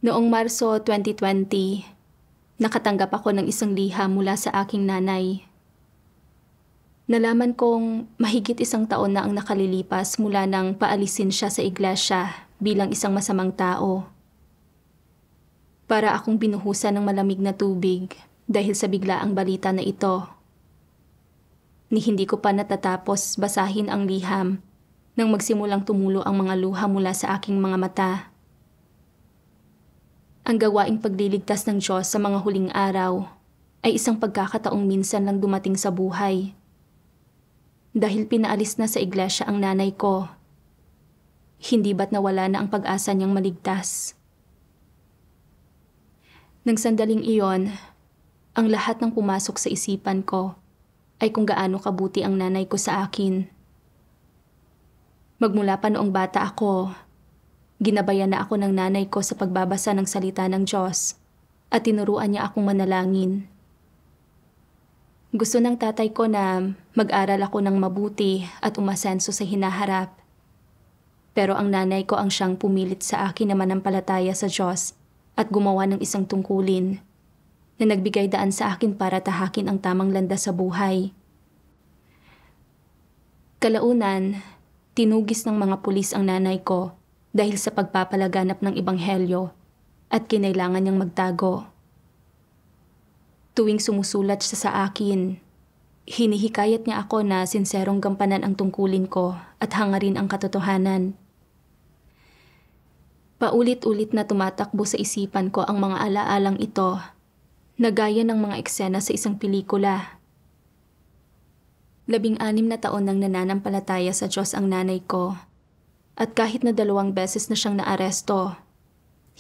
Noong Marso 2020, nakatanggap ako ng isang liham mula sa aking nanay. Nalaman kong mahigit 1 taon na ang nakalilipas mula nang paalisin siya sa iglesia bilang isang masamang tao. Para akong binuhusan ng malamig na tubig dahil sa biglaang balita na ito. Ni hindi ko pa natatapos basahin ang liham nang magsimulang tumulo ang mga luha mula sa aking mga mata. Ang gawaing pagliligtas ng Diyos sa mga huling araw ay isang pagkakataong minsan lang dumating sa buhay. Dahil pinaalis na sa iglesia ang nanay ko, hindi ba't nawala na ang pag-asa niyang maligtas? Nang sandaling iyon, ang lahat ng pumasok sa isipan ko ay kung gaano kabuti ang nanay ko sa akin. Magmula pa noong bata ako, ginabayan na ako ng nanay ko sa pagbabasa ng salita ng Diyos at tinuruan niya akong manalangin. Gusto ng tatay ko na mag-aral ako ng mabuti at umasenso sa hinaharap. Pero ang nanay ko ang siyang pumilit sa akin na manampalataya sa Diyos at gumawa ng isang tungkulin na nagbigay daan sa akin para tahakin ang tamang landas sa buhay. Kalaunan, tinugis ng mga pulis ang nanay ko dahil sa pagpapalaganap ng ebanghelyo at kinailangan niyang magtago. Tuwing sumusulat siya sa akin, hinihikayat niya ako na sinserong gampanan ang tungkulin ko at hangarin ang katotohanan. Paulit-ulit na tumatakbo sa isipan ko ang mga alaalang ito na gaya ng mga eksena sa isang pelikula. 16 na taon nang nananampalataya sa Diyos ang nanay ko at kahit na 2 beses na siyang naaresto,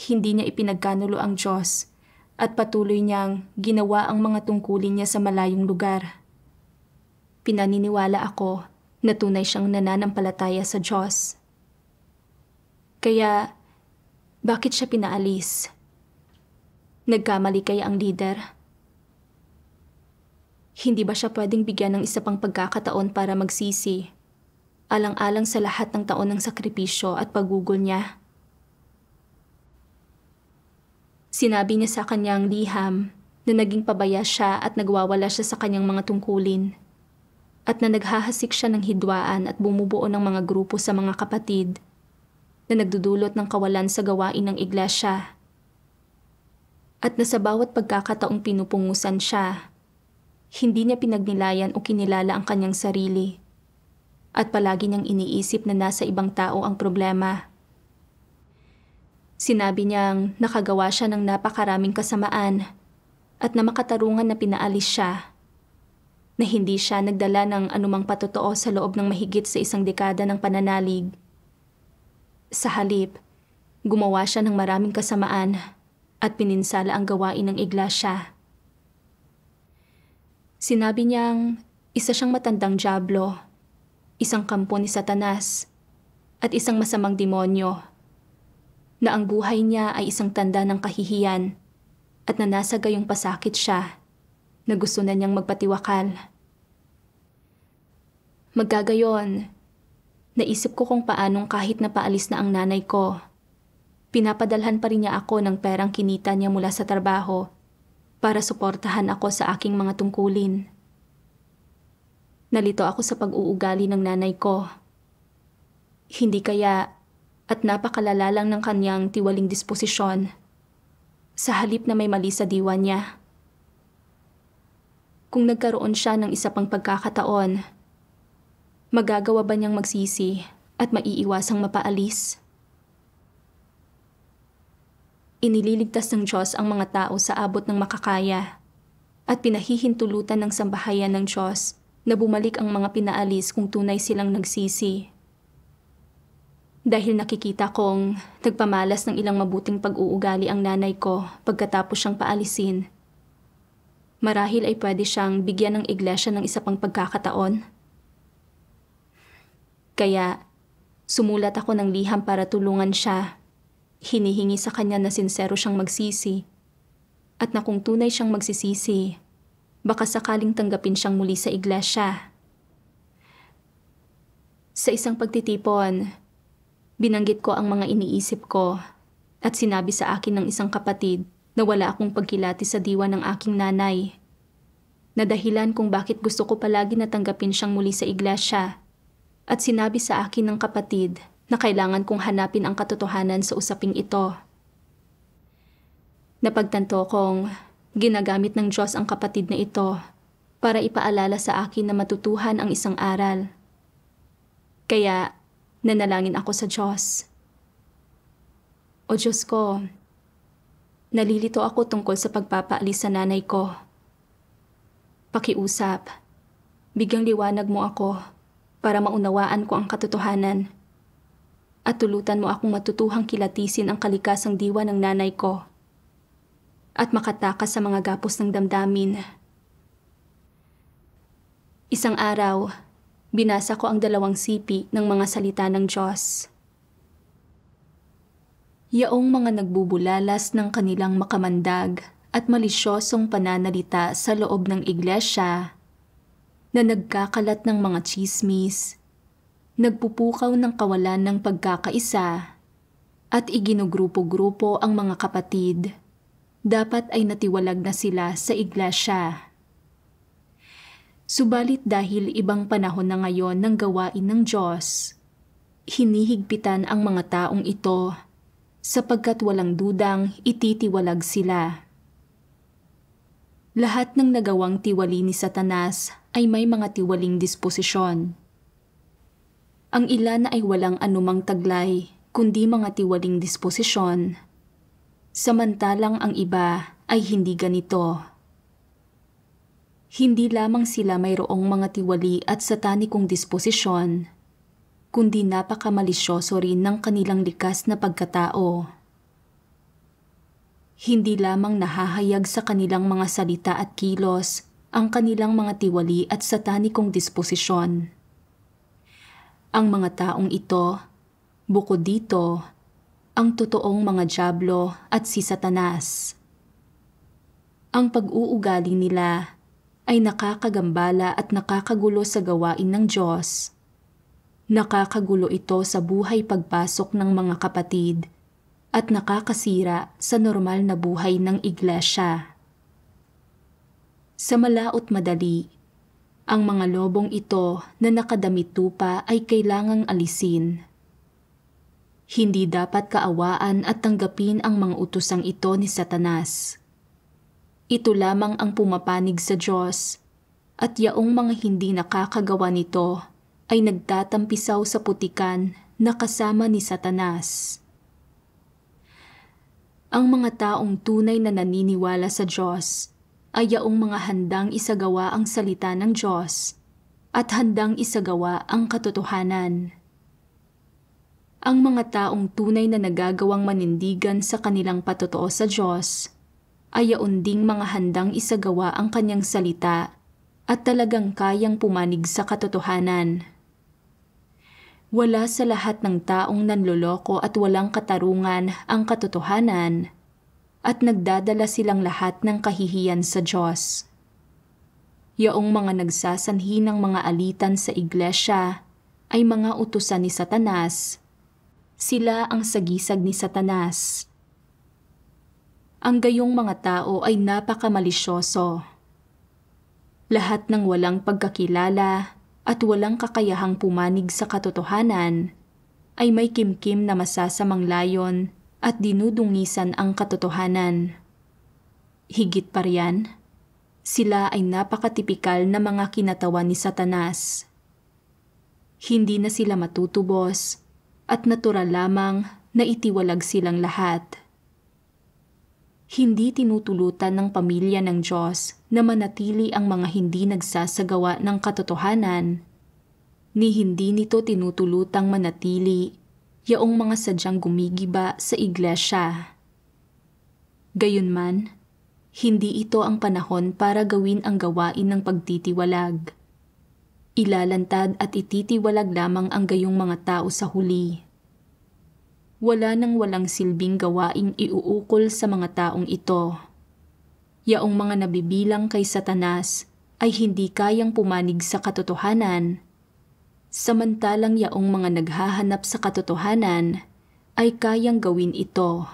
hindi niya ipinagkanulo ang Diyos at patuloy niyang ginawa ang mga tungkulin niya sa malayong lugar. Pinaniniwala ako na tunay siyang nananampalataya sa Diyos. Kaya, bakit siya pinaalis? Nagkamali kaya ang leader? Hindi ba siya pwedeng bigyan ng isa pang pagkakataon para magsisi, alang-alang sa lahat ng taon ng sakripisyo at paggugol niya? Sinabi niya sa kanyang liham na naging pabaya siya at nagwawala siya sa kanyang mga tungkulin at na naghahasik siya ng hidwaan at bumubuo ng mga grupo sa mga kapatid na nagdudulot ng kawalan sa gawain ng iglesia. At na sa bawat pagkakataong pinupungusan siya, hindi niya pinagnilayan o kinilala ang kanyang sarili at palagi niyang iniisip na nasa ibang tao ang problema. Sinabi niyang nakagawa siya ng napakaraming kasamaan at na makatarungan na pinaalis siya, na hindi siya nagdala ng anumang patotoo sa loob ng mahigit sa 1 dekada ng pananalig. Sa halip, gumawa siya ng maraming kasamaan at pininsala ang gawain ng iglesia. Sinabi niyang isa siyang matandang dyablo, isang kampo ni Satanas, at isang masamang demonyo, na ang buhay niya ay isang tanda ng kahihiyan at na nasa gayong pasakit siya na gusto na niyang magpatiwakal. Magkagayon, naisip ko kung paanong kahit na paalis na ang nanay ko, pinapadalhan pa rin niya ako ng perang kinita niya mula sa trabaho para suportahan ako sa aking mga tungkulin. Nalito ako sa pag-uugali ng nanay ko. Hindi kaya at napakalala lang ng kanyang tiwaling disposisyon sa halip na may mali sa diwa niya. Kung nagkaroon siya ng isa pang pagkakataon, magagawa ba niyang magsisi at maiiwasang mapaalis? Inililigtas ng Diyos ang mga tao sa abot ng makakaya at pinahihintulutan ng sambahayan ng Diyos na bumalik ang mga pinaalis kung tunay silang nagsisi. Dahil nakikita kong nagpamalas ng ilang mabuting pag-uugali ang nanay ko pagkatapos siyang paalisin, marahil ay pwede siyang bigyan ng iglesia ng isa pang pagkakataon. Kaya, sumulat ako ng liham para tulungan siya. Hinihingi sa kanya na sinsero siyang magsisi at na kung tunay siyang magsisisi, baka sakaling tanggapin siyang muli sa iglesia. Sa isang pagtitipon, binanggit ko ang mga iniisip ko at sinabi sa akin ng isang kapatid na wala akong pagkilati sa diwa ng aking nanay. Na dahilan kung bakit gusto ko palagi natanggapin siyang muli sa iglesia. At sinabi sa akin ng kapatid na kailangan kong hanapin ang katotohanan sa usaping ito. Napagtanto kong ginagamit ng Diyos ang kapatid na ito para ipaalala sa akin na matutuhan ang isang aral. Kaya nanalangin ako sa Diyos. O Diyos ko, nalilito ako tungkol sa pagpapaalis sa nanay ko. Pakiusap, bigyang liwanag mo ako para maunawaan ko ang katotohanan at tulutan mo akong matutuhang kilatisin ang kalikasang diwa ng nanay ko at makatakas sa mga gapos ng damdamin. Isang araw, binasa ko ang 2 sipi ng mga salita ng Diyos. Yaong mga nagbubulalas ng kanilang makamandag at malisyosong pananalita sa loob ng iglesia, na nagkakalat ng mga tsismis, nagpupukaw ng kawalan ng pagkakaisa, at iginugrupo-grupo ang mga kapatid, dapat ay natiwalag na sila sa iglesia. Subalit dahil ibang panahon na ngayon ng gawain ng Diyos, hinihigpitan ang mga taong ito sapagkat walang dudang ititiwalag sila. Lahat ng nagawang tiwali ni Satanas ay may mga tiwaling disposisyon. Ang ilan ay walang anumang taglay kundi mga tiwaling disposisyon, samantalang ang iba ay hindi ganito. Hindi lamang sila mayroong mga tiwali at satanikong disposisyon, kundi napakamalisyoso rin ng kanilang likas na pagkatao. Hindi lamang nahahayag sa kanilang mga salita at kilos ang kanilang mga tiwali at satanikong disposisyon. Ang mga taong ito, bukod dito, ang totoong mga dyablo at si Satanas. Ang pag-uugali nila ay nakakagambala at nakakagulo sa gawain ng Diyos. Nakakagulo ito sa buhay pagpasok ng mga kapatid at nakakasira sa normal na buhay ng iglesia. Sa malaot madali, ang mga lobong ito na nakadamit tupa ay kailangang alisin. Hindi dapat kaawaan at tanggapin ang mga utosang ito ni Satanas. Ito lamang ang pumapanig sa Diyos, at yaong mga hindi nakakagawa nito ay nagtatampisaw sa putikan na kasama ni Satanas. Ang mga taong tunay na naniniwala sa Diyos ay yaong mga handang isagawa ang salita ng Diyos at handang isagawa ang katotohanan. Ang mga taong tunay na nagagawang manindigan sa kanilang patotoo sa Diyos ay yaon ding mga handang isagawa ang kanyang salita at talagang kayang pumanig sa katotohanan. Wala sa lahat ng taong nanloloko at walang katarungan ang katotohanan at nagdadala silang lahat ng kahihiyan sa Diyos. Yaong mga nagsasanhi ng mga alitan sa iglesia ay mga utusan ni Satanas. Sila ang sagisag ni Satanas. Ang gayong mga tao ay napakamalisyoso. Lahat ng walang pagkakilala at walang kakayahang pumanig sa katotohanan ay may kimkim na masasamang layon at dinudungisan ang katotohanan. Higit pa riyan, sila ay napakatipikal na mga kinatawan ni Satanas. Hindi na sila matutubos at natural lamang na itiwalag silang lahat. Hindi tinutulutan ng pamilya ng Diyos na manatili ang mga hindi nagsasagawa ng katotohanan, ni hindi nito tinutulutang manatili yaong mga sadyang gumigiba sa iglesia. Gayunman, hindi ito ang panahon para gawin ang gawain ng pagtitiwalag. Ilalantad at ititiwalag lamang ang gayong mga tao sa huli. Wala nang walang silbing gawaing iuukol sa mga taong ito. Yaong mga nabibilang kay Satanas ay hindi kayang pumanig sa katotohanan, samantalang yaong mga naghahanap sa katotohanan ay kayang gawin ito.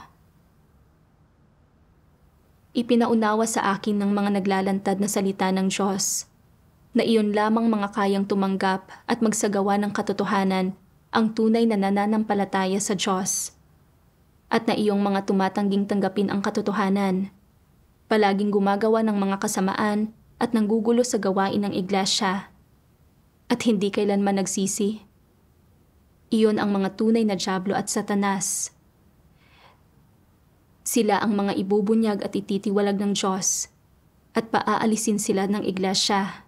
Ipinaunawa sa akin ng mga naglalantad na salita ng Diyos na iyon lamang mga kayang tumanggap at magsagawa ng katotohanan ang tunay na nananampalataya sa Diyos. At na iyong mga tumatangging tanggapin ang katotohanan, palaging gumagawa ng mga kasamaan at nanggugulo sa gawain ng iglesia, at hindi kailanman nagsisi. Iyon ang mga tunay na dyablo at Satanas. Sila ang mga ibubunyag at ititiwalag ng Diyos at paaalisin sila ng iglesia.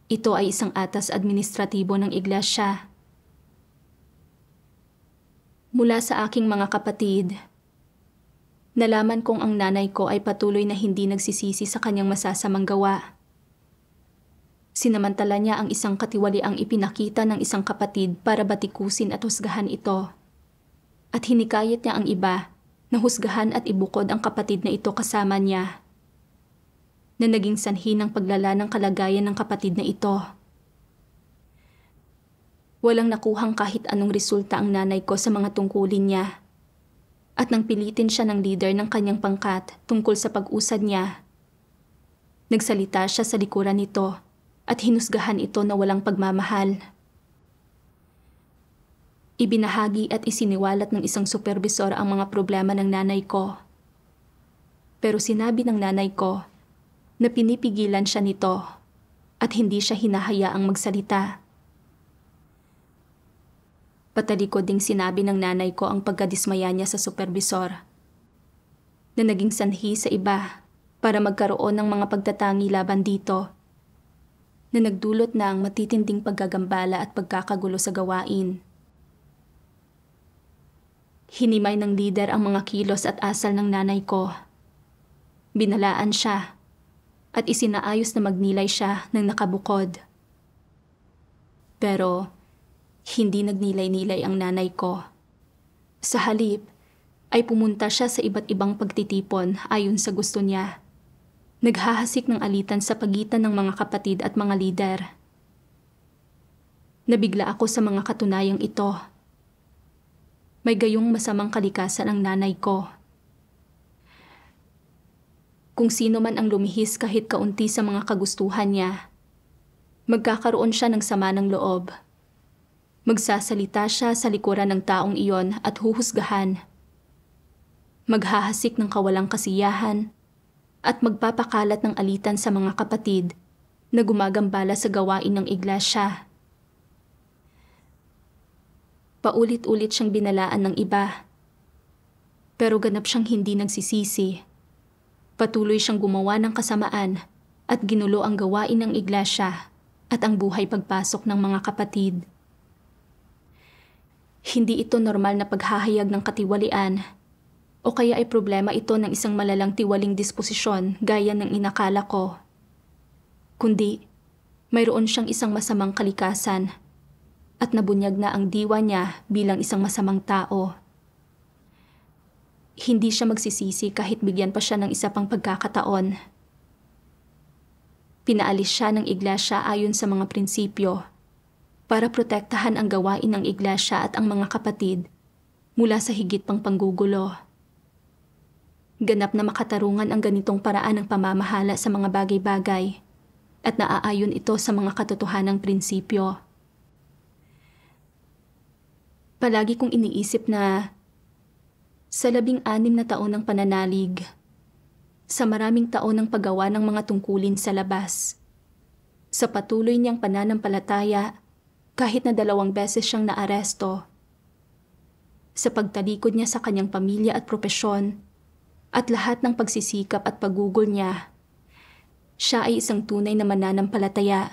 Ito ay isang atas administratibo ng iglesia. Mula sa aking mga kapatid, nalaman kong ang nanay ko ay patuloy na hindi nagsisisi sa kanyang masasamang gawa. Sinamantala niya ang isang katiwaliang ipinakita ng isang kapatid para batikusin at husgahan ito. At hinikayat niya ang iba na husgahan at ibukod ang kapatid na ito kasama niya, na naging sanhi ng paglala ng kalagayan ng kapatid na ito. Walang nakuhang kahit anong resulta ang nanay ko sa mga tungkulin niya. At nang pilitin siya ng leader ng kanyang pangkat tungkol sa pag-usad niya, nagsalita siya sa likuran nito at hinusgahan ito na walang pagmamahal. Ibinahagi at isiniwalat ng isang supervisor ang mga problema ng nanay ko. Pero sinabi ng nanay ko na pinipigilan siya nito at hindi siya hinahayaang magsalita. Patalikod ding sinabi ng nanay ko ang pagkadismaya niya sa supervisor, na naging sanhi sa iba para magkaroon ng mga pagtatangi laban dito, na nagdulot ng matitinding paggagambala at pagkakagulo sa gawain. Hinimay ng lider ang mga kilos at asal ng nanay ko. Binalaan siya at isinaayos na magnilay siya ng nakabukod. Pero hindi nagnilay-nilay ang nanay ko. Sa halip, ay pumunta siya sa iba't ibang pagtitipon ayon sa gusto niya. Naghahasik ng alitan sa pagitan ng mga kapatid at mga lider. Nabigla ako sa mga katunayang ito. May gayong masamang kalikasan ang nanay ko. Kung sino man ang lumihis kahit kaunti sa mga kagustuhan niya, magkakaroon siya ng sama ng loob. Magsasalita siya sa likuran ng taong iyon at huhusgahan. Maghahasik ng kawalang kasiyahan at magpapakalat ng alitan sa mga kapatid na gumagambala sa gawain ng iglesia. Paulit-ulit siyang binalaan ng iba. Pero ganap siyang hindi nagsisisi. Patuloy siyang gumawa ng kasamaan at ginulo ang gawain ng iglesia at ang buhay pagpasok ng mga kapatid. Hindi ito normal na paghahayag ng katiwalian o kaya ay problema ito ng isang malalang tiwaling disposisyon gaya ng inakala ko. Kundi, mayroon siyang isang masamang kalikasan at nabunyag na ang diwa niya bilang isang masamang tao. Hindi siya magsisisi kahit bigyan pa siya ng isa pang pagkakataon. Pinaalis siya ng iglesia ayon sa mga prinsipyo para protektahan ang gawain ng iglesia at ang mga kapatid mula sa higit pang panggugulo. Ganap na makatarungan ang ganitong paraan ng pamamahala sa mga bagay-bagay at naaayon ito sa mga katotohanang prinsipyo. Palagi kong iniisip na sa 16 na taon ng pananalig, sa maraming taon ng paggawa ng mga tungkulin sa labas, sa patuloy niyang pananampalataya kahit na 2 beses siyang naaresto, sa pagtalikod niya sa kanyang pamilya at propesyon, at lahat ng pagsisikap at pagugol niya, siya ay isang tunay na mananampalataya.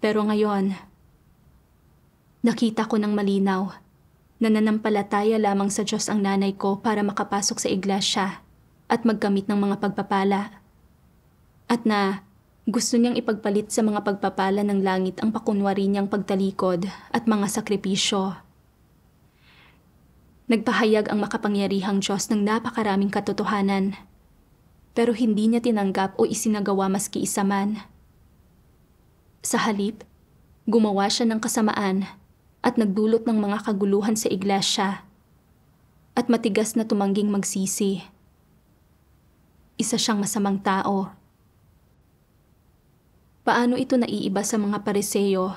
Pero ngayon, nakita ko ng malinaw na nanampalataya lamang sa Diyos ang nanay ko para makapasok sa iglesia at magkamit ng mga pagpapala. At na gusto niyang ipagpalit sa mga pagpapala ng langit ang pakunwari niyang pagtalikod at mga sakripisyo. Nagpahayag ang makapangyarihang Diyos ng napakaraming katotohanan, pero hindi niya tinanggap o isinagawa maski isa man. Sa halip, gumawa siya ng kasamaan at nagdulot ng mga kaguluhan sa iglesia at matigas na tumangging magsisi Isa siyang masamang tao. Paano ito naiiba sa mga Pariseo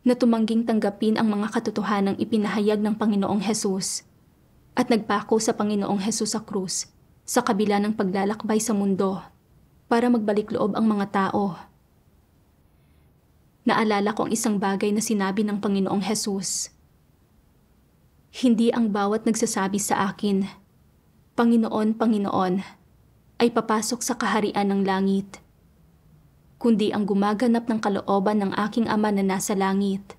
na tumangging tanggapin ang mga katotohanang ipinahayag ng Panginoong Hesus at nagpako sa Panginoong Hesus sa krus sa kabila ng paglalakbay sa mundo para magbalik loob ang mga tao? Naalala ko ang isang bagay na sinabi ng Panginoong Hesus. Hindi ang bawat nagsasabi sa akin, Panginoon, Panginoon, ay papasok sa kaharian ng langit, kundi ang gumaganap ng kalooban ng aking Ama na nasa langit.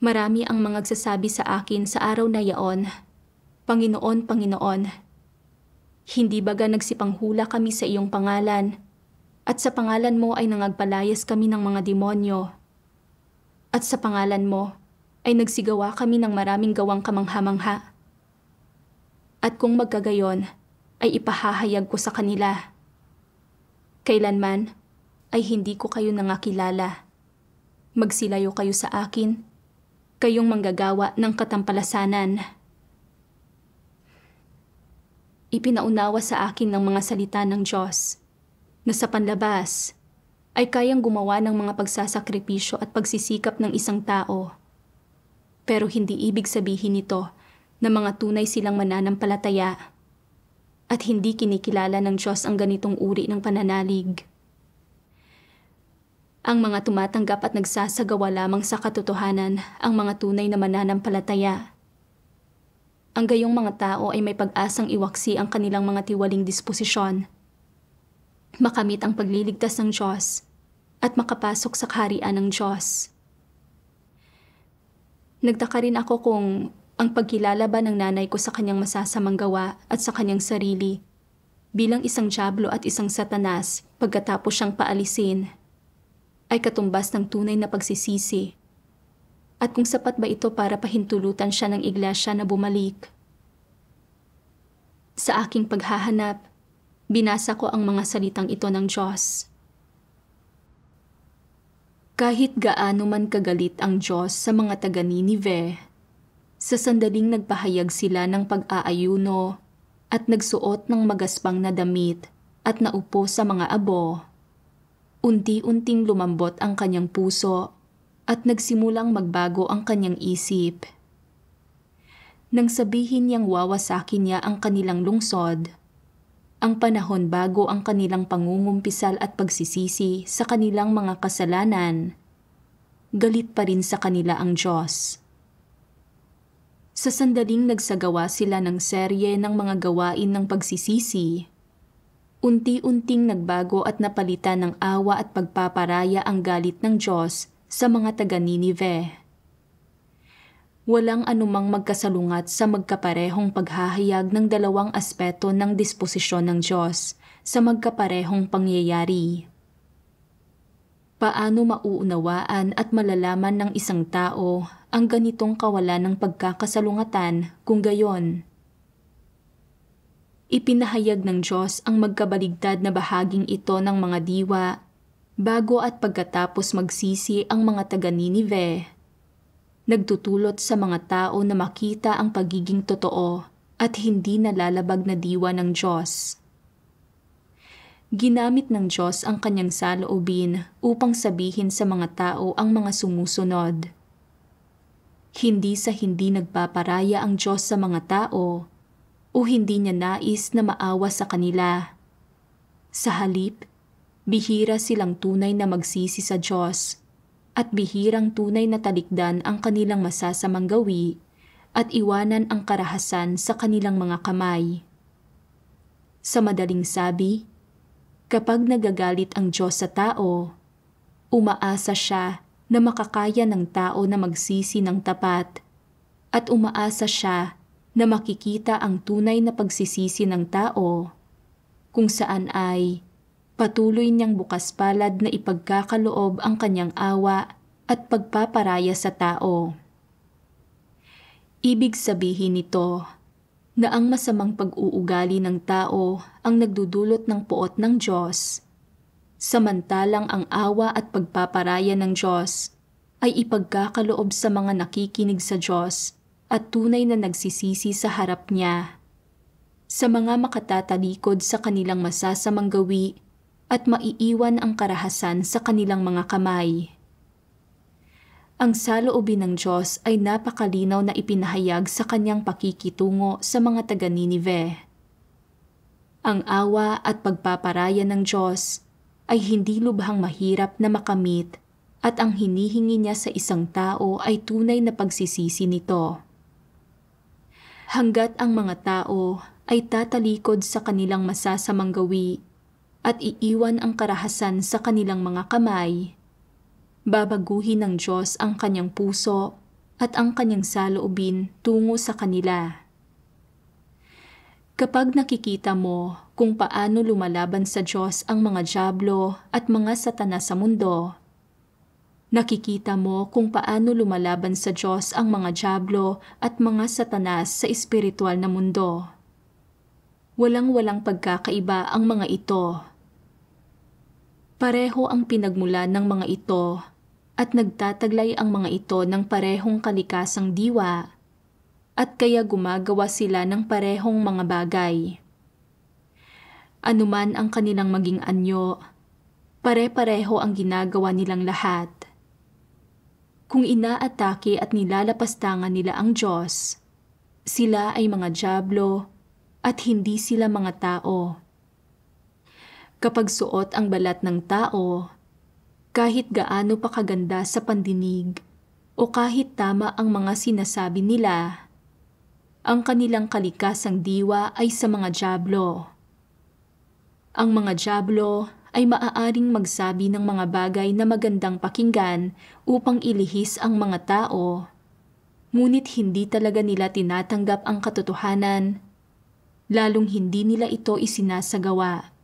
Marami ang mga nagsasabi sa akin sa araw na yaon, Panginoon, Panginoon, hindi baga nagsipanghula kami sa iyong pangalan, at sa pangalan mo ay nangagpalayas kami ng mga demonyo, at sa pangalan mo ay nagsigawa kami ng maraming gawang kamangha-mangha. At kung magkagayon, ay ipahahayag ko sa kanila. Kailanman ay hindi ko kayo nangakilala. Magsilayo kayo sa akin, kayong manggagawa ng katampalasanan. Ipinaunawa sa akin ng mga salita ng Diyos na sa panlabas ay kayang gumawa ng mga pagsasakripisyo at pagsisikap ng isang tao. Pero hindi ibig sabihin nito na mga tunay silang mananampalataya at hindi kinikilala ng Diyos ang ganitong uri ng pananalig. Ang mga tumatanggap at nagsasagawa lamang sa katotohanan ang mga tunay na mananampalataya. Ang gayong mga tao ay may pag-asang iwaksi ang kanilang mga tiwaling disposisyon, makamit ang pagliligtas ng Diyos at makapasok sa kaharian ng Diyos. Nagtaka rin ako kung ang pagkilala ba ng nanay ko sa kanyang masasamang gawa at sa kanyang sarili bilang isang dyablo at isang satanas pagkatapos siyang paalisin ay katumbas ng tunay na pagsisisi, at kung sapat ba ito para pahintulutan siya ng iglesia na bumalik. Sa aking paghahanap, binasa ko ang mga salitang ito ng Diyos. Kahit gaano man kagalit ang Diyos sa mga taga-Ninive, sa sandaling nagpahayag sila ng pag-aayuno at nagsuot ng magaspang na damit at naupo sa mga abo, unti-unting lumambot ang kanyang puso at nagsimulang magbago ang kanyang isip. Nang sabihin niyang wawasakin niya ang kanilang lungsod, ang panahon bago ang kanilang pangungumpisal at pagsisisi sa kanilang mga kasalanan, galit pa rin sa kanila ang Diyos. Sa sandaling nagsagawa sila ng serye ng mga gawain ng pagsisisi, unti-unting nagbago at napalitan ng awa at pagpaparaya ang galit ng Diyos sa mga taga-Ninive. Walang anumang magkasalungat sa magkaparehong paghahayag ng dalawang aspeto ng disposisyon ng Diyos sa magkaparehong pangyayari. Paano mauunawaan at malalaman ng isang tao ang ganitong kawalan ng pagkakasalungatan kung gayon? Ipinahayag ng Diyos ang magkabaligtad na bahaging ito ng mga diwa bago at pagkatapos magsisi ang mga taga-Ninive. Nagtutulot sa mga tao na makita ang pagiging totoo at hindi nalalabag na diwa ng Diyos. Ginamit ng Diyos ang kanyang saloobin upang sabihin sa mga tao ang mga sumusunod. Hindi sa hindi nagpaparaya ang Diyos sa mga tao o hindi niya nais na maawa sa kanila. Sa halip, bihira silang tunay na magsisi sa Diyos at bihirang tunay na talikdan ang kanilang masasamang gawi at iwanan ang karahasan sa kanilang mga kamay. Sa madaling sabi, kapag nagagalit ang Diyos sa tao, umaasa siya na makakaya ng tao na magsisi ng tapat at umaasa siya na makikita ang tunay na pagsisisi ng tao kung saan ay patuloy niyang bukas palad na ipagkakaloob ang kanyang awa at pagpaparaya sa tao. Ibig sabihin nito na ang masamang pag-uugali ng tao ang nagdudulot ng puot ng Diyos, samantalang ang awa at pagpaparaya ng Diyos ay ipagkakaloob sa mga nakikinig sa Diyos at tunay na nagsisisi sa harap niya. sa mga makatatalikod sa kanilang masasamang gawi at maiiwan ang karahasan sa kanilang mga kamay. Ang saloobin ng Diyos ay napakalinaw na ipinahayag sa kanyang pakikitungo sa mga taga-Ninive. Ang awa at pagpaparaya ng Diyos ay hindi lubhang mahirap na makamit at ang hinihingi niya sa isang tao ay tunay na pagsisisi nito. Hanggat ang mga tao ay tatalikod sa kanilang masasamang gawi at iiwan ang karahasan sa kanilang mga kamay, babaguhin ng Diyos ang kanyang puso at ang kanyang saloobin tungo sa kanila. Kapag nakikita mo kung paano lumalaban sa Diyos ang mga dyablo at mga satanas sa mundo, nakikita mo kung paano lumalaban sa Diyos ang mga dyablo at mga satanas sa espiritual na mundo. Walang-walang pagkakaiba ang mga ito. Pareho ang pinagmulan ng mga ito at nagtataglay ang mga ito ng parehong kalikasang diwa at kaya gumagawa sila ng parehong mga bagay. Anuman ang kanilang maging anyo, pare-pareho ang ginagawa nilang lahat. Kung inaatake at nilalapastangan nila ang Diyos, sila ay mga dyablo at hindi sila mga tao. Kapag suot ang balat ng tao, kahit gaano pa kaganda sa pandinig o kahit tama ang mga sinasabi nila, ang kanilang kalikasang diwa ay sa mga dyablo. Ang mga dyablo ay maaaring magsabi ng mga bagay na magandang pakinggan upang ilihis ang mga tao, ngunit hindi talaga nila tinatanggap ang katotohanan, lalong hindi nila ito isinasagawa.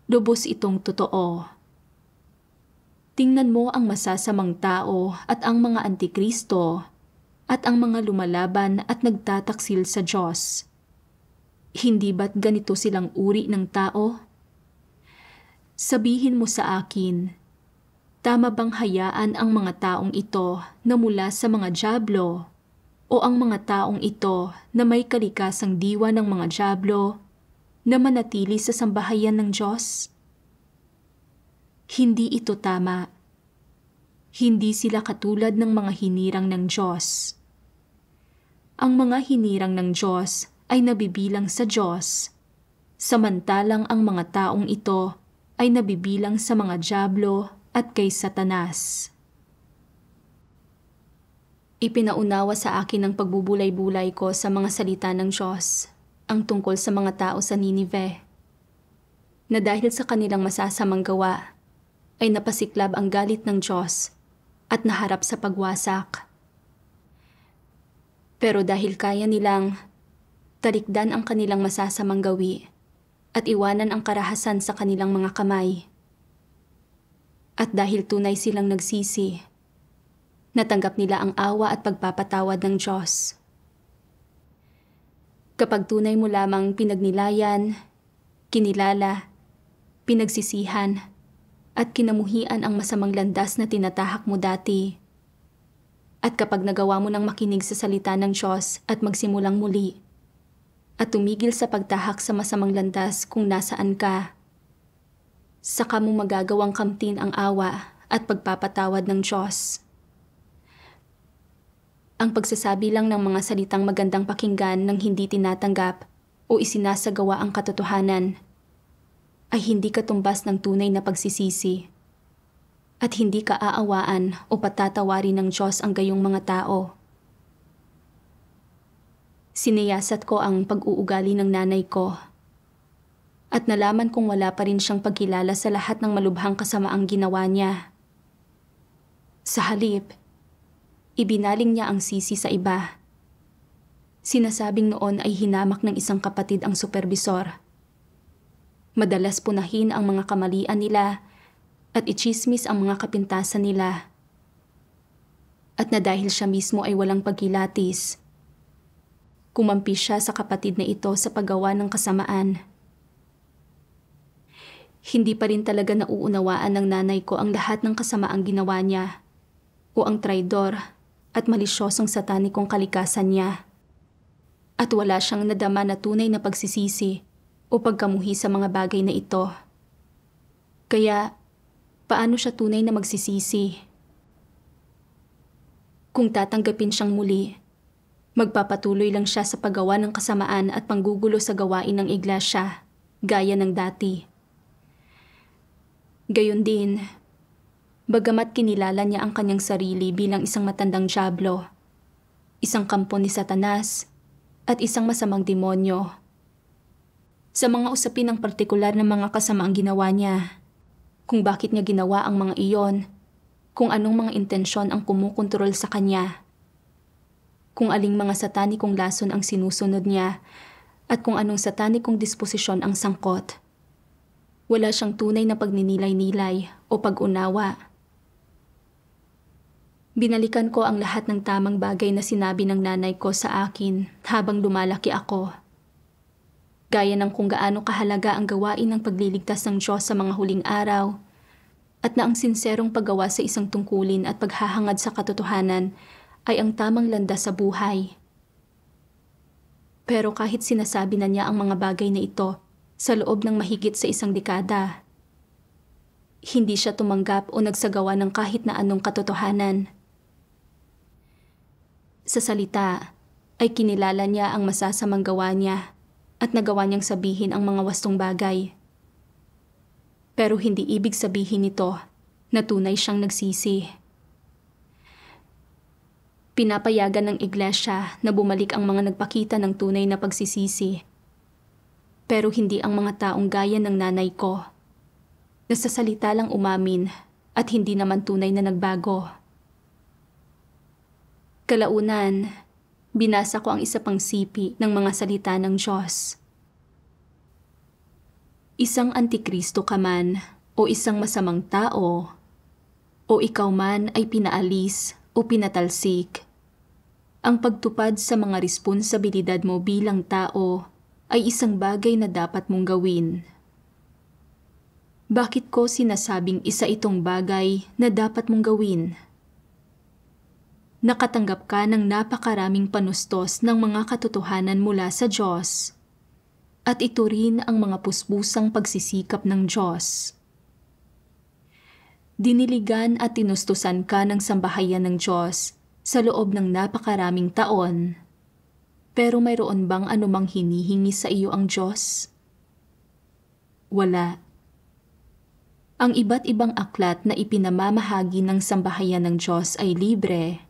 Lubos itong totoo. Tingnan mo ang masasamang tao at ang mga antikristo at ang mga lumalaban at nagtataksil sa Diyos. Hindi ba't ganito silang uri ng tao? Sabihin mo sa akin, tama bang hayaan ang mga taong ito na mula sa mga dyablo o ang mga taong ito na may kalikasang diwa ng mga dyablo na manatili sa sambahayan ng Diyos? Hindi ito tama. Hindi sila katulad ng mga hinirang ng Diyos. Ang mga hinirang ng Diyos ay nabibilang sa Diyos, samantalang ang mga taong ito ay nabibilang sa mga dyablo at kay Satanas. Ipinaunawa sa akin ng pagbubulay-bulay ko sa mga salita ng Diyos ang tungkol sa mga tao sa Ninive, na dahil sa kanilang masasamang gawa ay napasiklab ang galit ng Diyos at naharap sa pagwasak. Pero dahil kaya nilang talikdan ang kanilang masasamang gawi at iwanan ang karahasan sa kanilang mga kamay, at dahil tunay silang nagsisi, natanggap nila ang awa at pagpapatawad ng Diyos. Kapag tunay mo lamang pinagnilayan, kinilala, pinagsisihan, at kinamuhian ang masamang landas na tinatahak mo dati. At kapag nagawa mo ng makinig sa salita ng Diyos at magsimulang muli, at tumigil sa pagtahak sa masamang landas kung nasaan ka, saka mo magagawang kamtin ang awa at pagpapatawad ng Diyos. Ang pagsasabi lang ng mga salitang magandang pakinggan ng hindi tinatanggap o isinasagawa ang katotohanan ay hindi katumbas ng tunay na pagsisisi at hindi kaaawaan o patatawarin ng Diyos ang gayong mga tao. Siniyasat ko ang pag-uugali ng nanay ko at nalaman kong wala pa rin siyang pagkilala sa lahat ng malubhang kasamaang ginawa niya. Sa halip, ibinaling niya ang sisi sa iba. Sinasabing noon ay hinamak ng isang kapatid ang superbisor. Madalas punahin ang mga kamalian nila at itsismis ang mga kapintasan nila. At na dahil siya mismo ay walang pagkilatis, kumampi siya sa kapatid na ito sa paggawa ng kasamaan. Hindi pa rin talaga nauunawaan ng nanay ko ang lahat ng kasamaang ginawa niya o ang traidor at malisyosong satanikong kalikasan niya. at wala siyang nadama na tunay na pagsisisi o pagkamuhi sa mga bagay na ito. Kaya, paano siya tunay na magsisisi? Kung tatanggapin siyang muli, magpapatuloy lang siya sa paggawa ng kasamaan at panggugulo sa gawain ng iglesia, gaya ng dati. Gayon din, bagamat kinilala niya ang kanyang sarili bilang isang matandang dyablo, isang kampo ni Satanas, at isang masamang demonyo. Sa mga usapin ng partikular ng mga kasamaang ginawa niya, kung bakit niya ginawa ang mga iyon, kung anong mga intensyon ang kumukontrol sa kanya, kung aling mga satanikong lason ang sinusunod niya, at kung anong satanikong disposisyon ang sangkot. Wala siyang tunay na pagninilay-nilay o pag-unawa. Binalikan ko ang lahat ng tamang bagay na sinabi ng nanay ko sa akin habang lumalaki ako. Gaya ng kung gaano kahalaga ang gawain ng pagliligtas ng Diyos sa mga huling araw, at na ang sinserong paggawa sa isang tungkulin at paghahangad sa katotohanan ay ang tamang landas sa buhay. Pero kahit sinasabi na niya ang mga bagay na ito sa loob ng mahigit sa isang dekada, hindi siya tumanggap o nagsagawa ng kahit na anong katotohanan. Sa salita, ay kinilala niya ang masasamang gawa niya at nagawa niyang sabihin ang mga wastong bagay. Pero hindi ibig sabihin nito na tunay siyang nagsisi. Pinapayagan ng iglesia na bumalik ang mga nagpakita ng tunay na pagsisisi. Pero hindi ang mga taong gaya ng nanay ko, na sa salita lang umamin at hindi naman tunay na nagbago. Kalaunan, binasa ko ang isa pang sipi ng mga salita ng Diyos. Isang antikristo ka man o isang masamang tao, o ikaw man ay pinaalis o pinatalsik, ang pagtupad sa mga responsibilidad mo bilang tao ay isang bagay na dapat mong gawin. Bakit ko sinasabing isa itong bagay na dapat mong gawin? Nakatanggap ka ng napakaraming panustos ng mga katotohanan mula sa Diyos, at ito rin ang mga pusbusang pagsisikap ng Diyos. Diniligan at tinustusan ka ng sambahayan ng Diyos sa loob ng napakaraming taon, pero mayroon bang anumang hinihingi sa iyo ang Diyos? Wala. Ang iba't ibang aklat na ipinamamahagi ng sambahayan ng Diyos ay libre.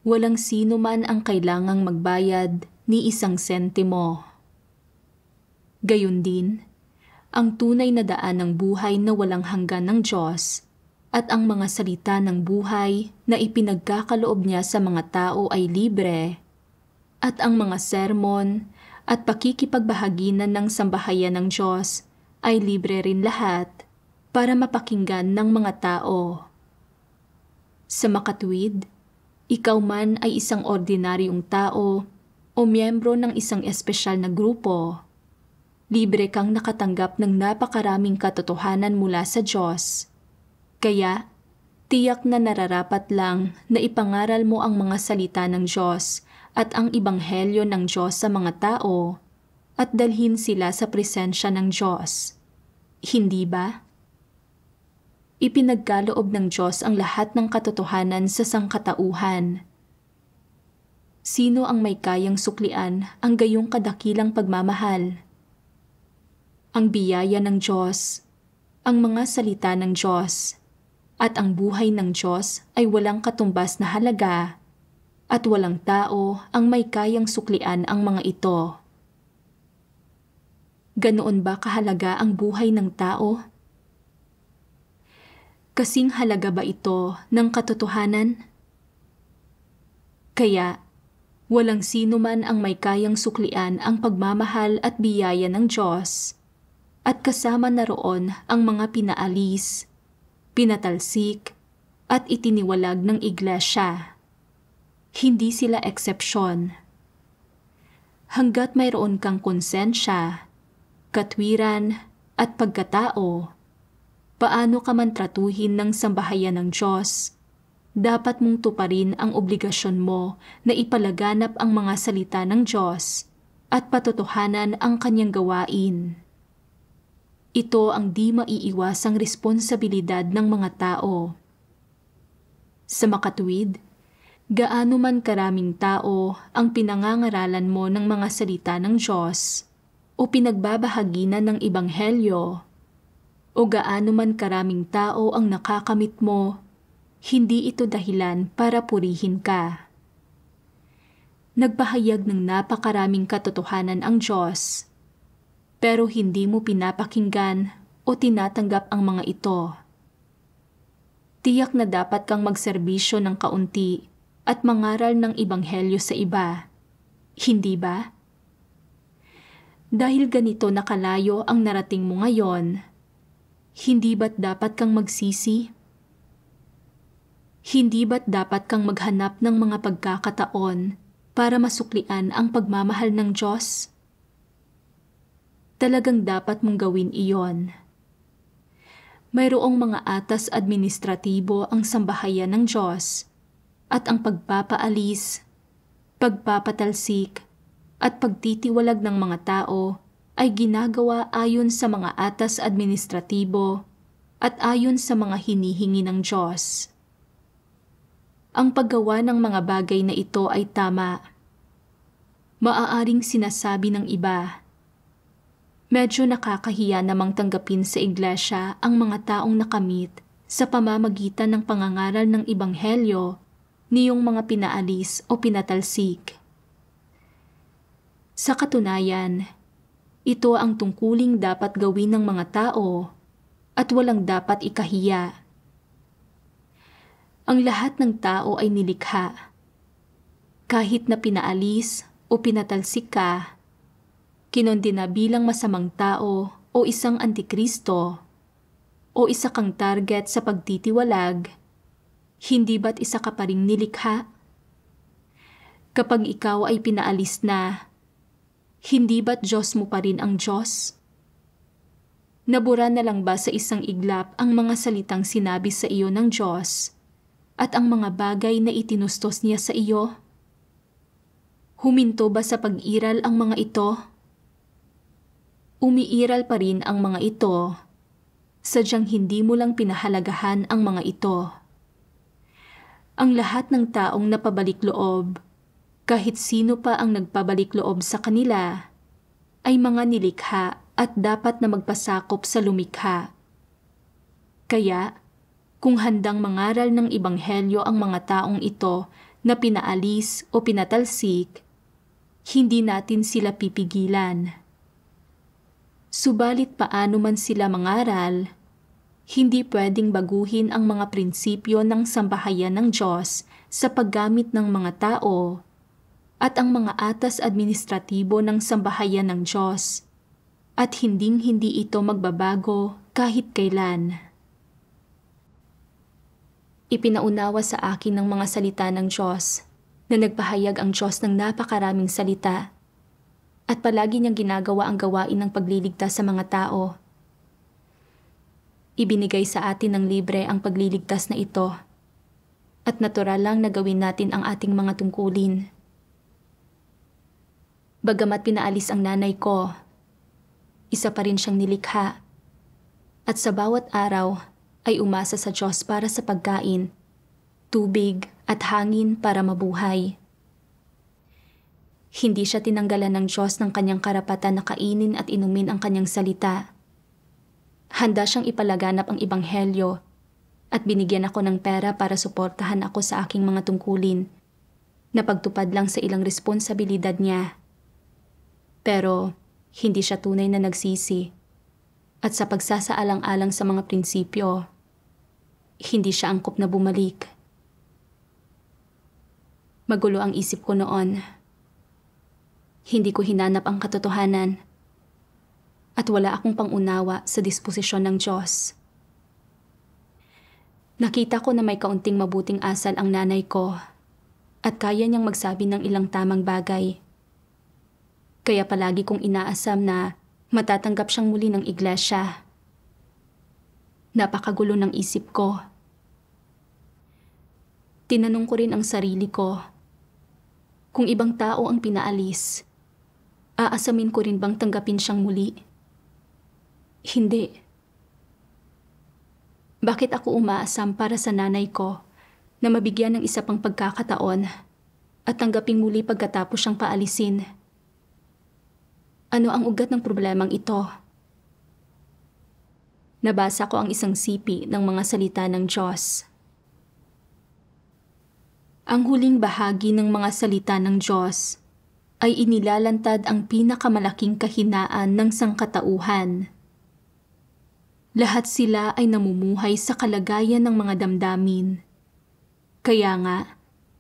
Walang sino man ang kailangang magbayad ni isang sentimo. Gayon din, ang tunay na daan ng buhay na walang hanggan ng Diyos at ang mga salita ng buhay na ipinagkakaloob niya sa mga tao ay libre, at ang mga sermon at pakikipagbahaginan ng sambahayan ng Diyos ay libre rin lahat para mapakinggan ng mga tao. Sa makatwid, ikaw man ay isang ordinaryong tao o miyembro ng isang espesyal na grupo, libre kang nakatanggap ng napakaraming katotohanan mula sa Diyos. Kaya, tiyak na nararapat lang na ipangaral mo ang mga salita ng Diyos at ang ibanghelyo ng Diyos sa mga tao at dalhin sila sa presensya ng Diyos. Hindi ba? Ipinagkaloob ng Diyos ang lahat ng katotohanan sa sangkatauhan. Sino ang may kayang suklian ang gayong kadakilang pagmamahal? Ang biyaya ng Diyos, ang mga salita ng Diyos, at ang buhay ng Diyos ay walang katumbas na halaga, at walang tao ang may kayang suklian ang mga ito. Ganoon ba kahalaga ang buhay ng tao? Kasing halaga ba ito ng katotohanan? Kaya, walang sino man ang may kayang suklian ang pagmamahal at biyaya ng Diyos, at kasama na roon ang mga pinaalis, pinatalsik, at itiniwalag ng iglesia. Hindi sila eksepsyon. Hanggat mayroon kang konsensya, katwiran, at pagkatao, paano ka man tratuhin ng sambahayan ng Diyos, dapat mong tuparin ang obligasyon mo na ipalaganap ang mga salita ng Diyos at patotohanan ang kanyang gawain. Ito ang di maiiwasang responsibilidad ng mga tao. Sa makatuwid, gaano man karaming tao ang pinangangaralan mo ng mga salita ng Diyos o pinagbabahagi na ng Ebanghelyo, o gaano man karaming tao ang nakakamit mo, hindi ito dahilan para purihin ka. Nagpahayag ng napakaraming katotohanan ang Diyos, pero hindi mo pinapakinggan o tinatanggap ang mga ito. Tiyak na dapat kang magserbisyo ng kaunti at mangaral ng Ebanghelyo sa iba, hindi ba? Dahil ganito nakalayo ang narating mo ngayon, hindi ba't dapat kang magsisi? Hindi ba't dapat kang maghanap ng mga pagkakataon para masuklian ang pagmamahal ng Diyos? Talagang dapat mong gawin iyon. Mayroong mga atas administratibo ang sambahayan ng Diyos at ang pagpapaalis, pagpapatalsik at pagtitiwalag ng mga tao ay ginagawa ayon sa mga atas administratibo at ayon sa mga hinihingi ng Diyos. Ang paggawa ng mga bagay na ito ay tama. Maaaring sinasabi ng iba, medyo nakakahiya namang tanggapin sa iglesia ang mga taong nakamit sa pamamagitan ng pangangaral ng Ebanghelyo niyong mga pinaalis o pinatalsik. Sa katunayan, ito ang tungkuling dapat gawin ng mga tao at walang dapat ikahiya. Ang lahat ng tao ay nilikha. Kahit na pinaalis o pinatalsik ka, kinondena bilang masamang tao o isang antikristo, o isa kang target sa pagtitiwalag, hindi ba't isa ka pa ring nilikha? Kapag ikaw ay pinaalis na, hindi ba't Diyos mo pa rin ang Diyos? Nabura na lang ba sa isang iglap ang mga salitang sinabi sa iyo ng Diyos at ang mga bagay na itinustos niya sa iyo? Huminto ba sa pag-iral ang mga ito? Umiiral pa rin ang mga ito, sadyang hindi mo lang pinahalagahan ang mga ito. Ang lahat ng taong napabalik loob, kahit sino pa ang nagpabalik loob sa kanila, ay mga nilikha at dapat na magpasakop sa lumikha. Kaya, kung handang mangaral ng Ebanghelyo ang mga taong ito na pinaalis o pinatalsik, hindi natin sila pipigilan. Subalit paano man sila mangaral, hindi pwedeng baguhin ang mga prinsipyo ng sambahayan ng Diyos sa paggamit ng mga tao at ang mga atas administratibo ng sambahayan ng Diyos, at hinding-hindi ito magbabago kahit kailan. Ipinaunawa sa akin ng mga salita ng Diyos na nagpahayag ang Diyos ng napakaraming salita at palagi niyang ginagawa ang gawain ng pagliligtas sa mga tao. Ibinigay sa atin ng libre ang pagliligtas na ito at natural lang na gawin natin ang ating mga tungkulin. Bagamat pinaalis ang nanay ko, isa pa rin siyang nilikha at sa bawat araw ay umasa sa Diyos para sa pagkain, tubig at hangin para mabuhay. Hindi siya tinanggalan ng Diyos ng kanyang karapatan na kainin at inumin ang kanyang salita. Handa siyang ipalaganap ang Ebanghelyo at binigyan ako ng pera para suportahan ako sa aking mga tungkulin na pagtupad lang sa ilang responsibilidad niya. Pero hindi siya tunay na nagsisi at sa pagsasaalang-alang sa mga prinsipyo, hindi siya angkop na bumalik. Magulo ang isip ko noon. Hindi ko hinanap ang katotohanan at wala akong pangunawa sa disposisyon ng Diyos. Nakita ko na may kaunting mabuting asal ang nanay ko at kaya niyang magsabi ng ilang tamang bagay. Kaya palagi kong inaasam na matatanggap siyang muli ng iglesia. Napakagulo ng isip ko. Tinanong ko rin ang sarili ko, kung ibang tao ang pinaalis, aasamin ko rin bang tanggapin siyang muli? Hindi. Bakit ako umaasam para sa nanay ko na mabigyan ng isa pang pagkakataon at tanggaping muli pagkatapos siyang paalisin? Ano ang ugat ng problemang ito? Nabasa ko ang isang sipi ng mga salita ng Diyos. Ang huling bahagi ng mga salita ng Diyos ay inilalantad ang pinakamalaking kahinaan ng sangkatauhan. Lahat sila ay namumuhay sa kalagayan ng mga damdamin. Kaya nga,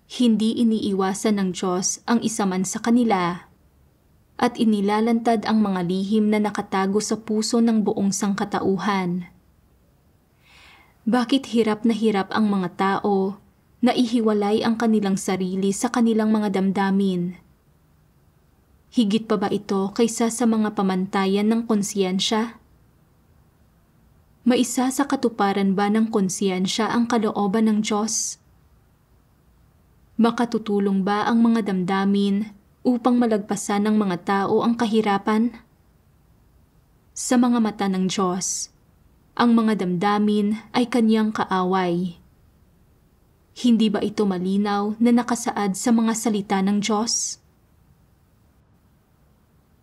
hindi iniiwasan ng Diyos ang isa man sa kanila at inilalantad ang mga lihim na nakatago sa puso ng buong sangkatauhan. Bakit hirap na hirap ang mga tao na ihiwalay ang kanilang sarili sa kanilang mga damdamin? Higit pa ba ito kaysa sa mga pamantayan ng konsyensya? Maisa sa katuparan ba ng konsyensya ang kalooban ng Diyos? Makatutulong ba ang mga damdamin upang malagpasan ng mga tao ang kahirapan? Sa mga mata ng Diyos, ang mga damdamin ay kanyang kaaway. Hindi ba ito malinaw na nakasaad sa mga salita ng Diyos?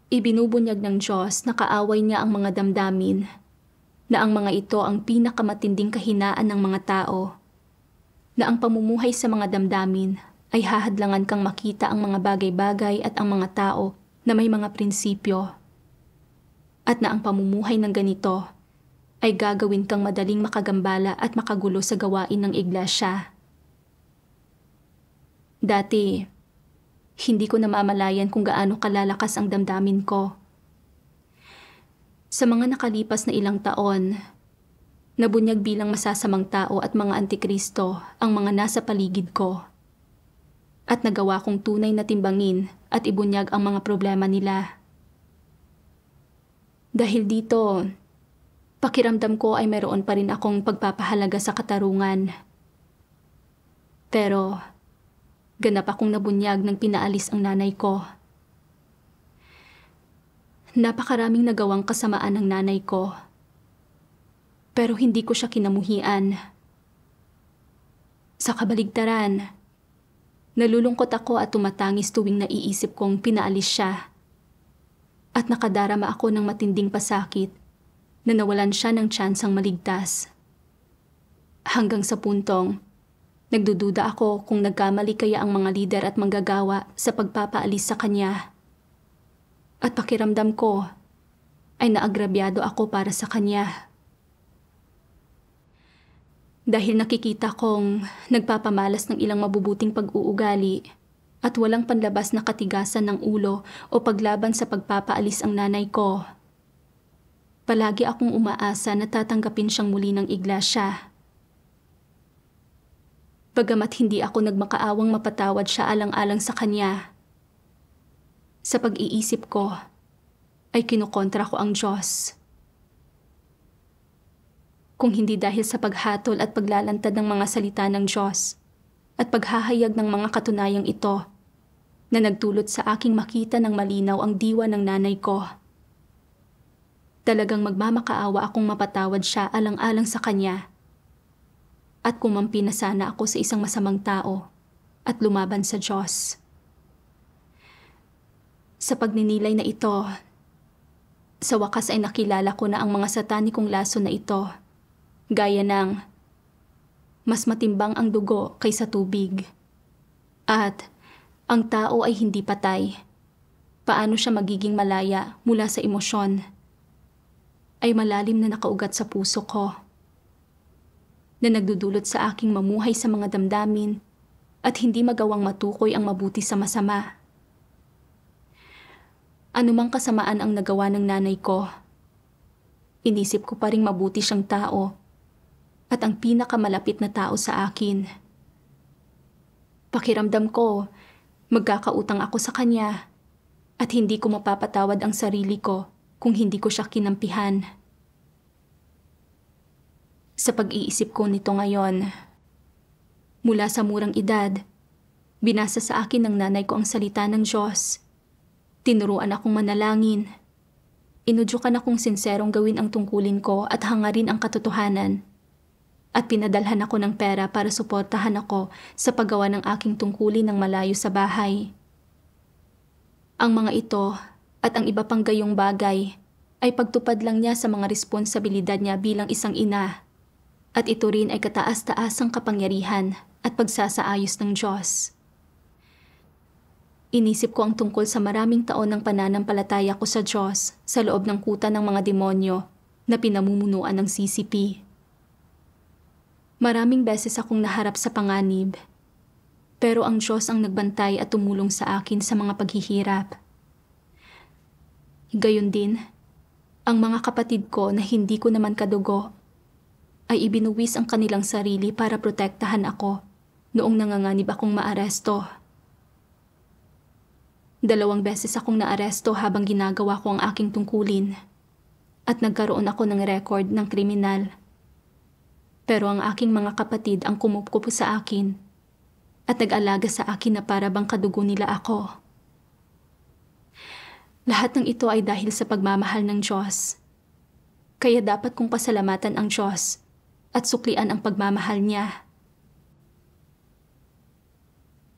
Ibinubunyag ng Diyos na kaaway niya ang mga damdamin, na ang mga ito ang pinakamatinding kahinaan ng mga tao, na ang pamumuhay sa mga damdamin ay hahadlangan kang makita ang mga bagay-bagay at ang mga tao na may mga prinsipyo, at na ang pamumuhay ng ganito ay gagawin kang madaling makagambala at makagulo sa gawain ng iglesia. Dati, hindi ko namamalayan kung gaano kalalakas ang damdamin ko. Sa mga nakalipas na ilang taon, nabunyag bilang masasamang tao at mga antikristo ang mga nasa paligid ko. At nagawa kong tunay na timbangin at ibunyag ang mga problema nila. Dahil dito, pakiramdam ko ay mayroon pa rin akong pagpapahalaga sa katarungan. Pero, ganap akong nabunyag nang pinaalis ang nanay ko. Napakaraming nagawang kasamaan ng nanay ko. Pero hindi ko siya kinamuhian. Sa kabaligtaran, nalulungkot ako at tumatangis tuwing naiisip kong pinaalis siya. At nakadarama ako ng matinding pasakit na nawalan siya ng tsansang maligtas. Hanggang sa puntong, nagdududa ako kung nagkamali kaya ang mga lider at manggagawa sa pagpapaalis sa kanya. At pakiramdam ko ay naagrabyado ako para sa kanya. Dahil nakikita kong nagpapamalas ng ilang mabubuting pag-uugali at walang panlabas na katigasan ng ulo o paglaban sa pagpapaalis ang nanay ko. Palagi akong umaasa na tatanggapin siyang muli ng iglesia. Bagamat hindi ako nagmakaawang mapatawad siya alang-alang sa kanya, sa pag-iisip ko ay kinukontra ko ang Diyos. Kung hindi dahil sa paghatol at paglalantad ng mga salita ng Diyos at paghahayag ng mga katunayang ito na nagdulot sa aking makita ng malinaw ang diwa ng nanay ko. Talagang magmamakaawa akong mapatawad siya alang-alang sa kanya at kumampi na sana ako sa isang masamang tao at lumaban sa Diyos. Sa pagninilay na ito, sa wakas ay nakilala ko na ang mga satanikong laso na ito, gaya ng mas matimbang ang dugo kaysa tubig. At ang tao ay hindi patay. Paano siya magiging malaya mula sa emosyon? Ay malalim na nakaugat sa puso ko, na nagdudulot sa aking mamuhay sa mga damdamin at hindi magawang matukoy ang mabuti sa masama. Anumang kasamaan ang nagawa ng nanay ko, inisip ko pa ring mabuti siyang tao at ang pinakamalapit na tao sa akin. Pakiramdam ko, magkakautang ako sa kanya at hindi ko mapapatawad ang sarili ko kung hindi ko siya kinampihan. Sa pag-iisip ko nito ngayon, Mula sa murang edad, binasa sa akin ng nanay ko ang salita ng Diyos. Tinuruan akong manalangin. Inudyukan akong sinserong gawin ang tungkulin ko at hangarin ang katotohanan. At pinadalhan ako ng pera para suportahan ako sa paggawa ng aking tungkulin ng malayo sa bahay. Ang mga ito at ang iba pang gayong bagay ay pagtupad lang niya sa mga responsibilidad niya bilang isang ina. At ito rin ay kataas-taasang kapangyarihan at pagsasaayos ng Diyos. Inisip ko ang tungkol sa maraming taon ng pananampalataya ko sa Diyos sa loob ng kuta ng mga demonyo na pinamumunuan ng CCP. Maraming beses akong naharap sa panganib, pero ang Diyos ang nagbantay at tumulong sa akin sa mga paghihirap. Gayon din, ang mga kapatid ko na hindi ko naman kadugo ay ibinuwis ang kanilang sarili para protektahan ako noong nanganganib akong maaresto. 2 beses akong naaresto habang ginagawa ko ang aking tungkulin at nagkaroon ako ng record ng kriminal. Pero ang aking mga kapatid ang kumukupo sa akin at nag-alaga sa akin na para bang kadugo nila ako. Lahat ng ito ay dahil sa pagmamahal ng Diyos. Kaya dapat kong pasalamatan ang Diyos at suklian ang pagmamahal niya.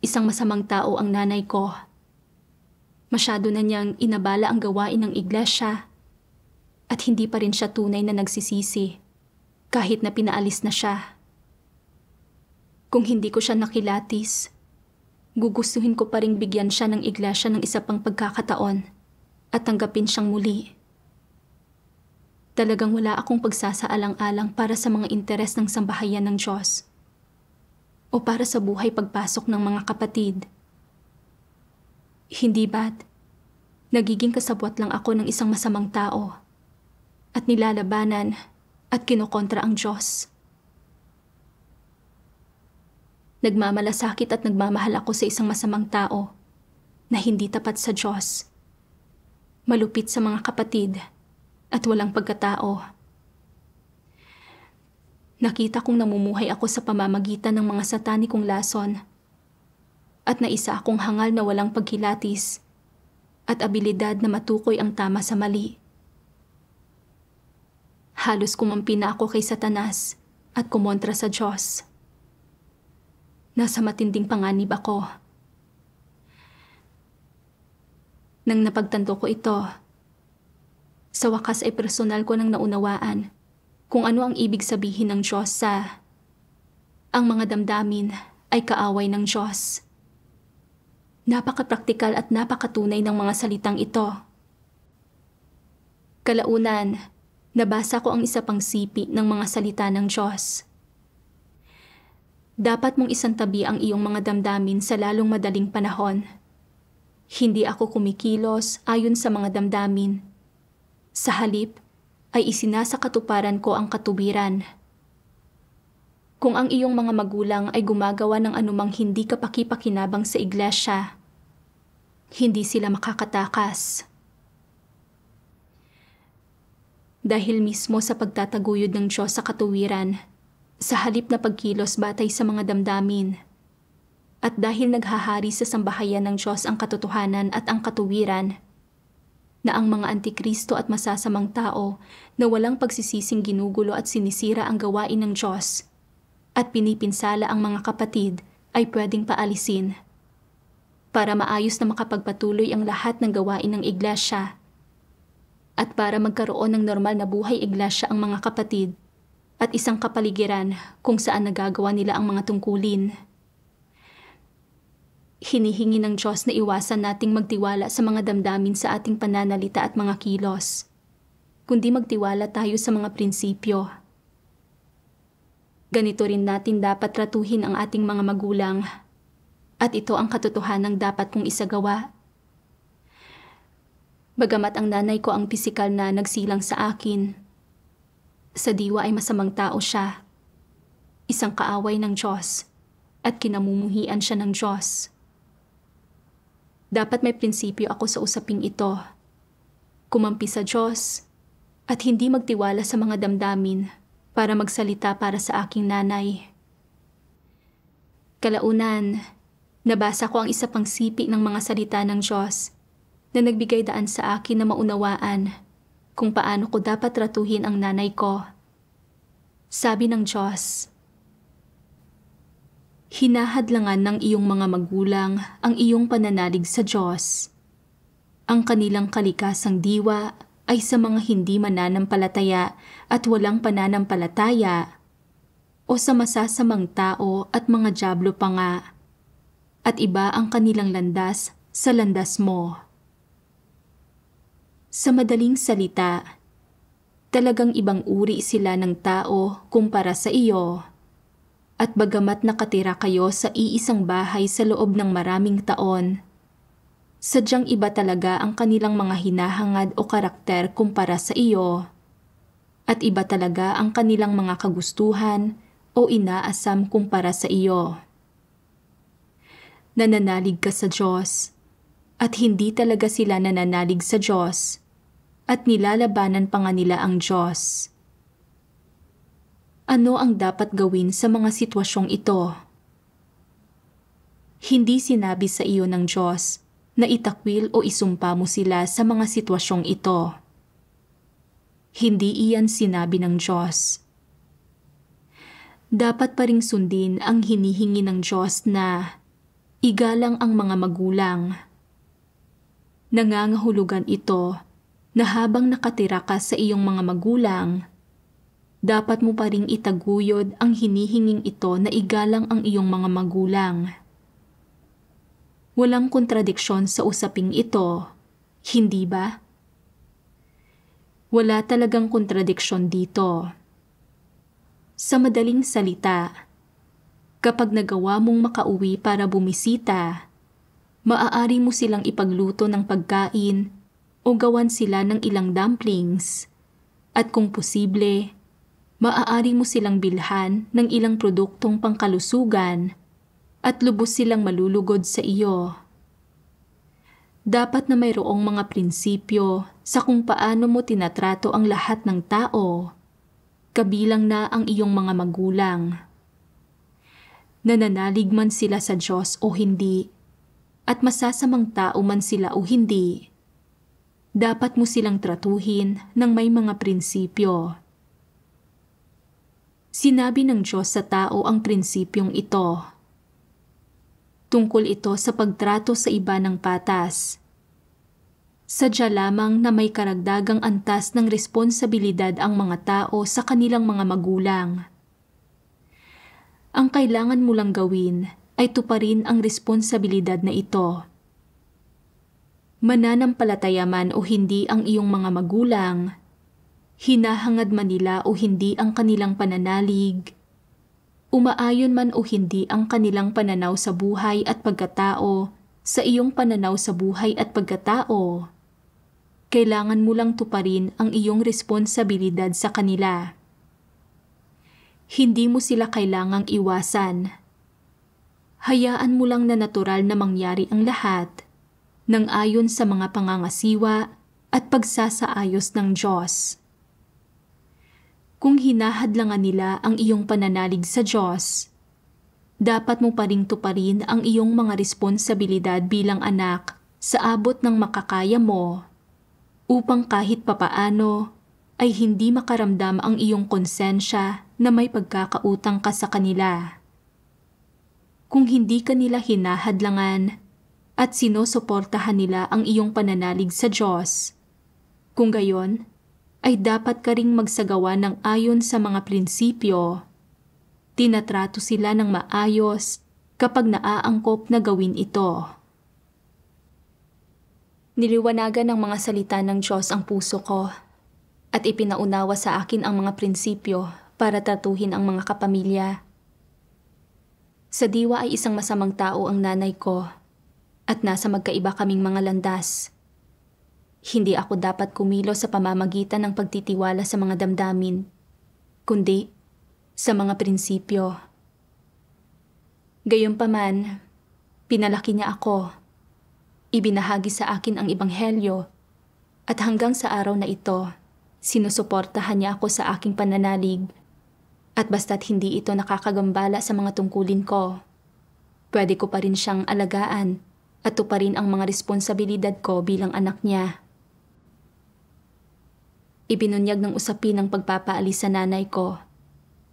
Isang masamang tao ang nanay ko. Masyado na niyang inabala ang gawain ng iglesia at hindi pa rin siya tunay na nagsisisi kahit na pinaalis na siya. Kung hindi ko siya nakilatis, gugustuhin ko pa ring bigyan siya ng iglesia ng isa pang pagkakataon at tanggapin siyang muli. Talagang wala akong pagsasaalang-alang para sa mga interes ng sambahayan ng Diyos o para sa buhay pagpasok ng mga kapatid. Hindi ba't nagiging kasabwat lang ako ng isang masamang tao at nilalabanan at kinokontra ang Diyos. Nagmamalasakit at nagmamahal ako sa isang masamang tao na hindi tapat sa Diyos, malupit sa mga kapatid at walang pagkatao. Nakita kong namumuhay ako sa pamamagitan ng mga satanikong lason at naisa akong hangal na walang pagkilatis at abilidad na matukoy ang tama sa mali. Halos kumampi na ako kay Satanas at kumontra sa Diyos. Nasa matinding panganib ako. Nang napagtanto ko ito, sa wakas ay personal ko nang naunawaan kung ano ang ibig sabihin ng Diyos sa ang mga damdamin ay kaaway ng Diyos. Napakapraktikal at napakatunay ng mga salitang ito. Kalaunan, nabasa ko ang isa pang sipi ng mga salita ng Diyos. Dapat mong isantabi ang iyong mga damdamin sa lalong madaling panahon. Hindi ako kumikilos ayon sa mga damdamin. Sa halip, ay isinasa katuparan ko ang katuwiran. Kung ang iyong mga magulang ay gumagawa ng anumang hindi kapaki-pakinabang sa iglesia, hindi sila makakatakas. Dahil mismo sa pagtataguyod ng Diyos sa katuwiran, sa halip na pagkilos batay sa mga damdamin, at dahil naghahari sa sambahayan ng Diyos ang katotohanan at ang katuwiran, na ang mga antikristo at masasamang tao na walang pagsisising ginugulo at sinisira ang gawain ng Diyos, at pinipinsala ang mga kapatid ay pwedeng paalisin para maayos na makapagpatuloy ang lahat ng gawain ng iglesia at para magkaroon ng normal na buhay iglesia ang mga kapatid at isang kapaligiran kung saan nagagawa nila ang mga tungkulin. Hinihingi ng Diyos na iwasan nating magtiwala sa mga damdamin sa ating pananalita at mga kilos, kundi magtiwala tayo sa mga prinsipyo. Ganito rin natin dapat tratuhin ang ating mga magulang at ito ang katotohanang dapat kong isagawa. Bagamat ang nanay ko ang pisikal na nagsilang sa akin, sa diwa ay masamang tao siya, isang kaaway ng Diyos at kinamumuhian siya ng Diyos. Dapat may prinsipyo ako sa usaping ito, kumampi sa Diyos at hindi magtiwala sa mga damdamin para magsalita para sa aking nanay. Kalaunan, nabasa ko ang isa pang sipi ng mga salita ng Diyos na nagbigay daan sa akin na maunawaan kung paano ko dapat tratuhin ang nanay ko. Sabi ng Diyos, hinahadlangan ng iyong mga magulang ang iyong pananalig sa Diyos. Ang kanilang kalikasang diwa ay sa mga hindi mananampalataya at walang pananampalataya, o sa masasamang tao at mga dyablo pa nga, at iba ang kanilang landas sa landas mo. Sa madaling salita, talagang ibang uri sila ng tao kumpara sa iyo, at bagamat nakatira kayo sa iisang bahay sa loob ng maraming taon, sadyang iba talaga ang kanilang mga hinahangad o karakter kumpara sa iyo, at iba talaga ang kanilang mga kagustuhan o inaasam kumpara sa iyo. Nananalig ka sa Diyos, at hindi talaga sila nananalig sa Diyos, at nilalabanan pa nga nila ang Diyos. Ano ang dapat gawin sa mga sitwasyong ito? Hindi sinabi sa iyo ng Diyos na itakwil o isumpa mo sila sa mga sitwasyong ito. Hindi iyan sinabi ng Diyos. Dapat pa ring sundin ang hinihingi ng Diyos na igalang ang mga magulang. Nangangahulugan ito na habang nakatira ka sa iyong mga magulang, dapat mo pa ring itaguyod ang hinihinging ito na igalang ang iyong mga magulang. Walang kontradiksyon sa usaping ito, hindi ba? Wala talagang kontradiksyon dito. Sa madaling salita, kapag nagawa mong makauwi para bumisita, maaari mo silang ipagluto ng pagkain o gawan sila ng ilang dumplings, at kung posible, maaari mo silang bilhan ng ilang produktong pangkalusugan at lubos silang malulugod sa iyo. Dapat na mayroong mga prinsipyo sa kung paano mo tinatrato ang lahat ng tao, kabilang na ang iyong mga magulang. Nananalig man sila sa Diyos o hindi, at masasamang tao man sila o hindi, dapat mo silang tratuhin ng may mga prinsipyo. Sinabi ng Diyos sa tao ang prinsipyong ito. Tungkol ito sa pagtrato sa iba ng patas. Sadya lamang na may karagdagang antas ng responsibilidad ang mga tao sa kanilang mga magulang. Ang kailangan mo lang gawin ay tuparin ang responsibilidad na ito. Mananampalataya man o hindi ang iyong mga magulang, hinahangad man nila o hindi ang kanilang pananalig, umaayon man o hindi ang kanilang pananaw sa buhay at pagkatao sa iyong pananaw sa buhay at pagkatao, kailangan mo lang tuparin ang iyong responsibilidad sa kanila. Hindi mo sila kailangang iwasan. Hayaan mo lang na natural na mangyari ang lahat nang ayon sa mga pangangasiwa at pagsasaayos ng Diyos. Kung hinahadlangan nila ang iyong pananalig sa Diyos, dapat mo pa ring tuparin ang iyong mga responsibilidad bilang anak sa abot ng makakaya mo, upang kahit papaano ay hindi makaramdam ang iyong konsensya na may pagkakautang ka sa kanila. Kung hindi ka nila hinahadlangan at sinusuportahan nila ang iyong pananalig sa Diyos, kung gayon, ay dapat ka ring magsagawa ng ayon sa mga prinsipyo. Tinatrato sila ng maayos kapag naaangkop na gawin ito. Niliwanagan ng mga salita ng Diyos ang puso ko at ipinaunawa sa akin ang mga prinsipyo para tratuhin ang mga kapamilya. Sa diwa ay isang masamang tao ang nanay ko at nasa magkaiba kaming mga landas. Hindi ako dapat kumilos sa pamamagitan ng pagtitiwala sa mga damdamin, kundi sa mga prinsipyo. Gayunpaman, pinalaki niya ako. Ibinahagi sa akin ang ebanghelyo at hanggang sa araw na ito, sinusuportahan niya ako sa aking pananalig at basta't hindi ito nakakagambala sa mga tungkulin ko, pwede ko pa rin siyang alagaan at tuparin ang mga responsibilidad ko bilang anak niya. Ibinunyag ng usapin ng pagpapaalis sa nanay ko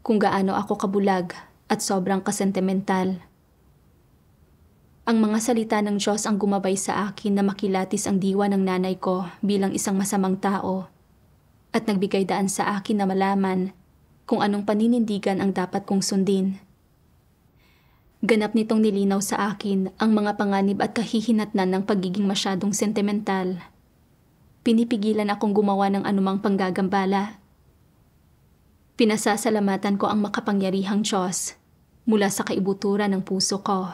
kung gaano ako kabulag at sobrang kasentimental. Ang mga salita ng Diyos ang gumabay sa akin na makilatis ang diwa ng nanay ko bilang isang masamang tao at nagbigay daan sa akin na malaman kung anong paninindigan ang dapat kong sundin. Ganap nitong nilinaw sa akin ang mga panganib at kahihinatnan ng pagiging masyadong sentimental. Pinipigilan akong gumawa ng anumang panggagambala. Pinasasalamatan ko ang makapangyarihang Diyos mula sa kaibuturan ng puso ko.